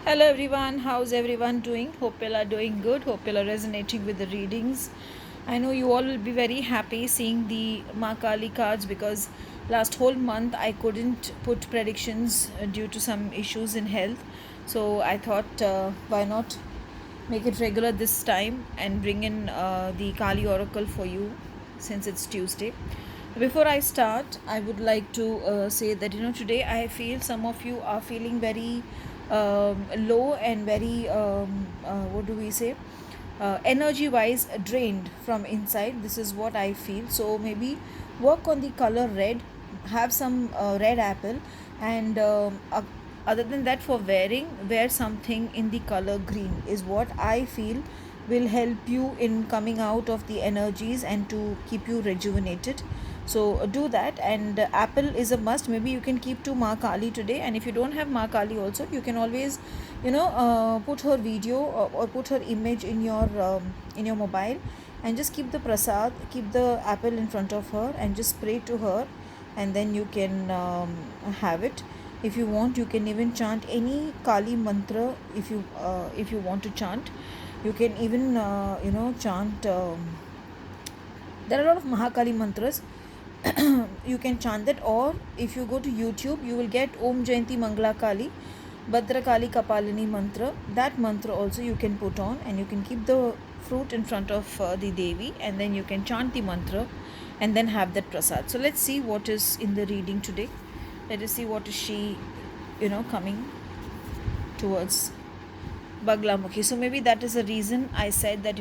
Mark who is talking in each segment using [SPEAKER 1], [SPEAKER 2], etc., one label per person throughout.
[SPEAKER 1] Hello everyone, how's everyone doing? Hope you all are doing good. Hope you all are resonating with the readings. I know you all will be very happy seeing the Ma Kali cards because last whole month I couldn't put predictions due to some issues in health. So I thought why not make it regular this time and bring in the Kali Oracle for you since it's Tuesday. Before I start, I would like to say that today I feel some of you are feeling very low and very what do we say, energy wise drained from inside. This is what I feel. So maybe work on the color red, have some red apple, and other than that, for wear something in the color green is what I feel will help you in coming out of the energies and to keep you rejuvenated. So do that, and apple is a must. Maybe you can keep to Ma Kali today, and if you don't have Ma Kali also, you can always put her video or put her image in your mobile, and just keep the prasad, keep the apple in front of her, and just pray to her, and then you can have it. If you want, you can even chant any Kali mantra. If you want to chant, you can even chant. There are a lot of Mahakali mantras. You can chant that, or if you go to YouTube, you will get Om Jayanti Mangala Kali, Bhadra Kali Kapalini mantra. That mantra also you can put on, and you can keep the fruit in front of the Devi, and then you can chant the mantra and then have that prasad. So let's see what is in the reading today. Let us see what is she coming towards Baglamukhi. So maybe that is the reason I said that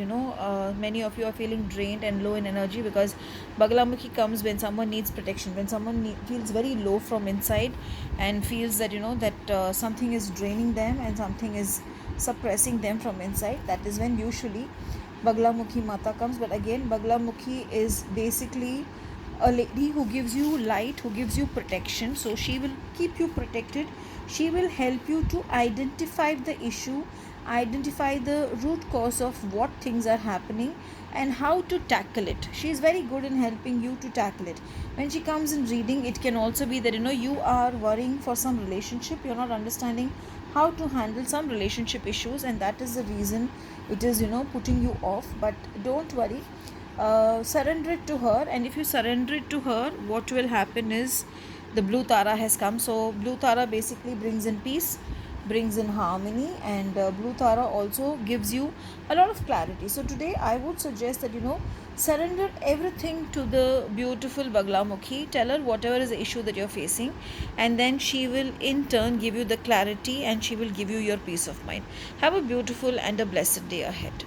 [SPEAKER 1] many of you are feeling drained and low in energy, because Baglamukhi comes when someone needs protection, when someone feels very low from inside and feels that that something is draining them and something is suppressing them from inside. That is when usually Baglamukhi Mata comes. But again, Baglamukhi is basically a lady who gives you light, who gives you protection. So she will keep you protected. She will help you to identify the issue, identify the root cause of what things are happening and how to tackle it. She is very good in helping you to tackle it. When she comes in reading, it can also be that you are worrying for some relationship, you're not understanding how to handle some relationship issues, and that is the reason it is putting you off. But don't worry, surrender it to her, and if you surrender it to her, what will happen is the blue tara has come. So blue tara basically brings in peace, brings in harmony, and blue tara also gives you a lot of clarity. So today I would suggest that surrender everything to the beautiful Baglamukhi. Tell her whatever is the issue that you're facing, and then she will in turn give you the clarity, and she will give you your peace of mind. Have a beautiful and a blessed day ahead.